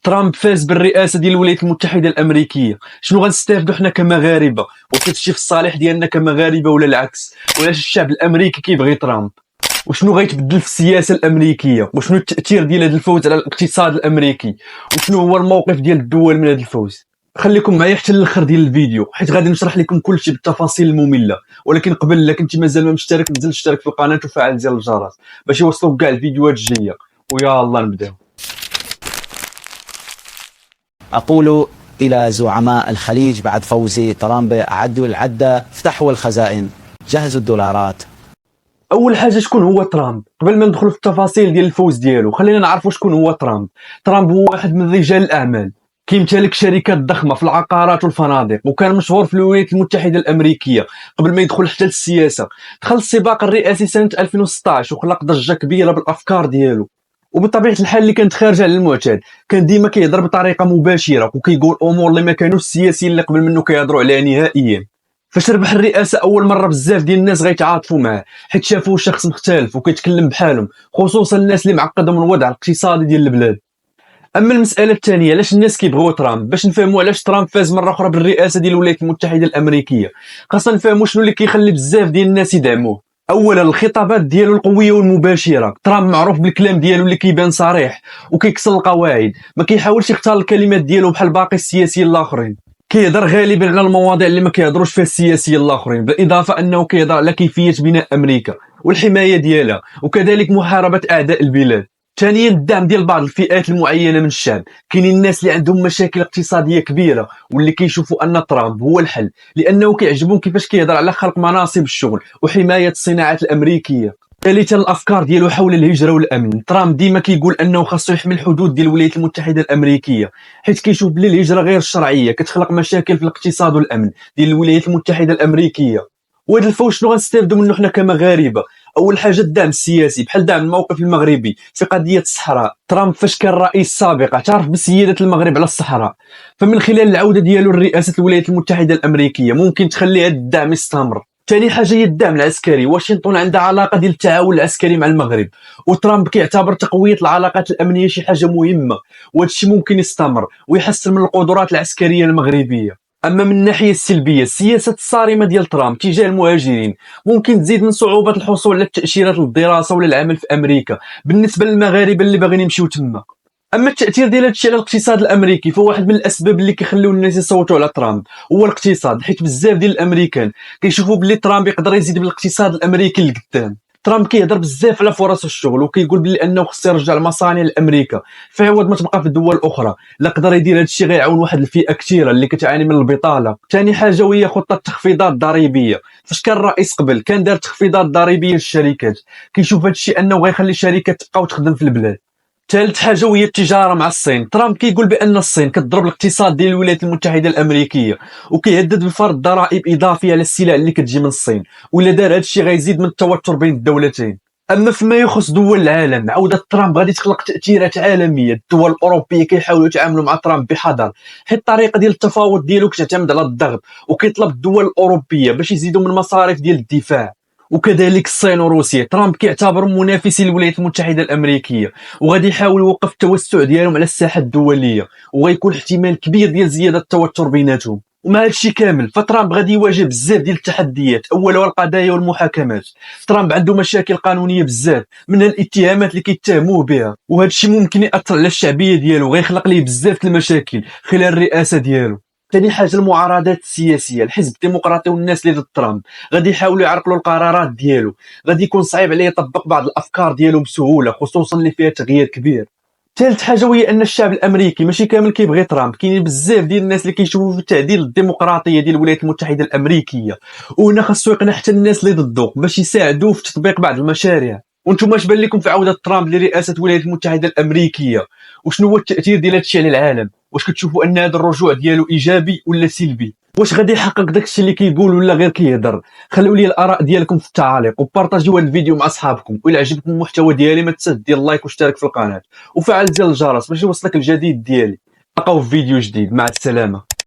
ترامب فاز بالرئاسه ديال الولايات المتحده الامريكيه. شنو غنستافدوا حنا كمغاربه؟ واش هادشي في الصالح ديالنا كمغاربه ولا العكس؟ وعلاش الشعب الامريكي كيبغي ترامب؟ وشنو غيتبدل في السياسه الامريكيه؟ وشنو التاثير ديال هذا الفوز على الاقتصاد الامريكي؟ وشنو هو الموقف ديال الدول من هذا الفوز؟ خليكم معايا حتى للاخر ديال الفيديو، حيت غادي نشرح لكم كلشي بالتفاصيل الممله. ولكن قبل، الا كنتي مازال ما مشترك، نزل اشترك في القناه وفعل زر الجرس باش يوصلوك كاع الفيديوهات الجايه. ويلا نبداو. أقول إلى زعماء الخليج بعد فوز ترامب: أعدوا العدة، افتحوا الخزائن، جهزوا الدولارات. اول حاجه، شكون هو ترامب؟ قبل ما ندخل في التفاصيل ديال الفوز ديالو، خلينا نعرفوا شكون هو ترامب. ترامب هو واحد من رجال الاعمال، كيمتلك شركات ضخمه في العقارات والفنادق، وكان مشهور في الولايات المتحده الامريكيه قبل ما يدخل حتى للسياسه. دخل السباق الرئاسي سنه 2016 وخلق ضجه كبيره بالافكار ديالو. وبطبيعه الحال اللي كانت خارجه على المعتاد، كان ديما كيهضر بطريقه مباشره وكيقول امور اللي ما كانوش السياسيين اللي قبل منه كيهضروا عليها نهائيا. فاش ربح الرئاسه اول مره، بزاف ديال الناس غيتعاطفوا معاه، حيت شافوه شخص مختلف وكيتكلم بحالهم، خصوصا الناس اللي معقده من الوضع الاقتصادي ديال البلاد. اما المساله الثانيه، علاش الناس كيبغيو ترامب؟ باش نفهموا علاش ترامب فاز مره اخرى بالرئاسه ديال الولايات المتحده الامريكيه، خاصنا نفهموا شنو اللي كيخلي بزاف ديال الناس يدعموه. اولا، الخطابات ديالو القويه والمباشره. ترامب معروف بالكلام ديالو اللي كيبان صريح وكيكسر القواعد، ما كيحاولش يختار الكلمات ديالو بحال باقي السياسيين الاخرين. كيهضر غالبا على المواضيع اللي ما كيهضروش فيها السياسيين الاخرين، بالاضافه انه كيهضر على كيفيه بناء امريكا والحمايه ديالها، وكذلك محاربه اعداء البلاد. ثانيا، الدعم ديال بعض الفئات المعينه من الشعب. كاينين الناس اللي عندهم مشاكل اقتصاديه كبيره واللي كيشوفوا ان ترامب هو الحل، لانه كيعجبهم كيفاش كيهضر على خلق مناصب الشغل وحمايه الصناعات الامريكيه. ثالثا، الافكار ديالو حول الهجره والامن. ترامب ديما كيقول انه خاصو يحمي الحدود ديال الولايات المتحده الامريكيه، حيت كيشوف بلي الهجره غير الشرعيه كتخلق مشاكل في الاقتصاد والامن ديال الولايات المتحده الامريكيه. وهذا الفوز شنو غنستافدوا منه حنا كمغاربه؟ اول حاجه، الدعم السياسي، بحال دعم الموقف المغربي في قضيه الصحراء. ترامب فاش كان رئيس سابق اعترف بسياده المغرب على الصحراء، فمن خلال العوده ديالو لرئاسه الولايات المتحده الامريكيه ممكن تخلي هذا الدعم يستمر. ثاني حاجه هي الدعم العسكري. واشنطن عندها علاقه ديال التعاون العسكري مع المغرب، وترامب كيعتبر تقويه العلاقات الامنيه شي حاجه مهمه، وهذا الشيء ممكن يستمر ويحسن من القدرات العسكريه المغربيه. اما من الناحيه السلبيه، السياسه الصارمه ديال ترامب تجاه المهاجرين ممكن تزيد من صعوبه الحصول على التاشيرات للدراسه ولا العمل في امريكا بالنسبه للمغاربه اللي باغيين يمشيو تما. اما التاثير ديال هادشي على الاقتصاد الامريكي، فهو واحد من الاسباب اللي كيخليو الناس يصوتوا على ترامب هو الاقتصاد، حيت بزاف ديال الامريكان كيشوفوا بلي ترامب يقدر يزيد بالاقتصاد الامريكي لقدام. ترامب كيهضر بزاف على فرص الشغل، وكيقول بلي انه خصو يرجع المصانع لامريكا في عوض ما تبقى في الدول الاخرى. لا قدر يدير هذا الشيء غيعاون واحد الفئه كثيره اللي كتعاني من البطاله. ثاني حاجه وهي خطه التخفيضات الضريبيه. فاش كان الرئيس قبل كان دار تخفيضات ضريبيه للشركات، كيشوف هذا الشيء انه غيخلي الشركات تبقى وتخدم في البلاد. ثالث حاجه وهي التجاره مع الصين. ترامب كيقول بان الصين كتضرب الاقتصاد ديال الولايات المتحده الامريكيه، وكيهدد بفرض ضرائب اضافيه على السلع اللي كتجي من الصين، ولا دار هذا الشيء غيزيد من التوتر بين الدولتين. اما فيما يخص دول العالم، عوده ترامب غادي تخلق تاثيرات عالميه. الدول الاوروبيه كيحاولوا يتعاملوا مع ترامب بحذر، حيت الطريقه ديال التفاوض ديالو كتعتمد على الضغط، وكيطلب الدول الاوروبيه باش يزيدوا من المصاريف ديال الدفاع. وكذلك الصين وروسيا، ترامب كيعتبرهم منافسين للولايات المتحده الامريكيه، وغادي يحاول يوقف التوسع ديالهم على الساحه الدوليه، وغيكون احتمال كبير ديال زياده التوتر بيناتهم. ومع هادشي كامل، فترامب غادي يواجه بزاف ديال التحديات، اولها القضايا والمحاكمات. ترامب عنده مشاكل قانونيه بزاف، منها الاتهامات اللي كيتهموه بها، وهذا الشيء ممكن ياثر على الشعبيه ديالو، غيخلق ليه بزاف المشاكل خلال الرئاسه ديالو. ثاني حاجه، المعارضات السياسيه. الحزب الديمقراطي والناس اللي ضد ترامب غادي يحاولوا يعرقلوا القرارات ديالو، غادي يكون صعيب عليه يطبق بعض الافكار ديالو بسهوله، خصوصا اللي فيها تغيير كبير. ثالث حاجه وهي ان الشعب الامريكي ماشي كامل كيبغي ترامب، كاينين بزاف ديال الناس اللي كيشوفوا في تعديل الديمقراطيه ديال الولايات المتحده الامريكيه، وهنا خاصو يقنع حتى الناس اللي ضده باش يساعدوه في تطبيق بعض المشاريع. وانتم اش بان لكم في عوده ترامب لرئاسه الولايات المتحده الامريكيه؟ وشنو هو التاثير ديال هادشي على العالم؟ واش كتشوفوا ان هذا الرجوع ديالو ايجابي ولا سلبي؟ واش غادي يحقق داكشي اللي كيقول ولا غير كيهضر؟ خليو لي الاراء ديالكم في التعاليق، وبارطاجيو هذا الفيديو مع اصحابكم. وإلا عجبكم المحتوى ديالي ما تنساش دير لايك واشترك في القناه، وفعل زر الجرس باش يوصلك الجديد ديالي. نلقاو في فيديو جديد، مع السلامه.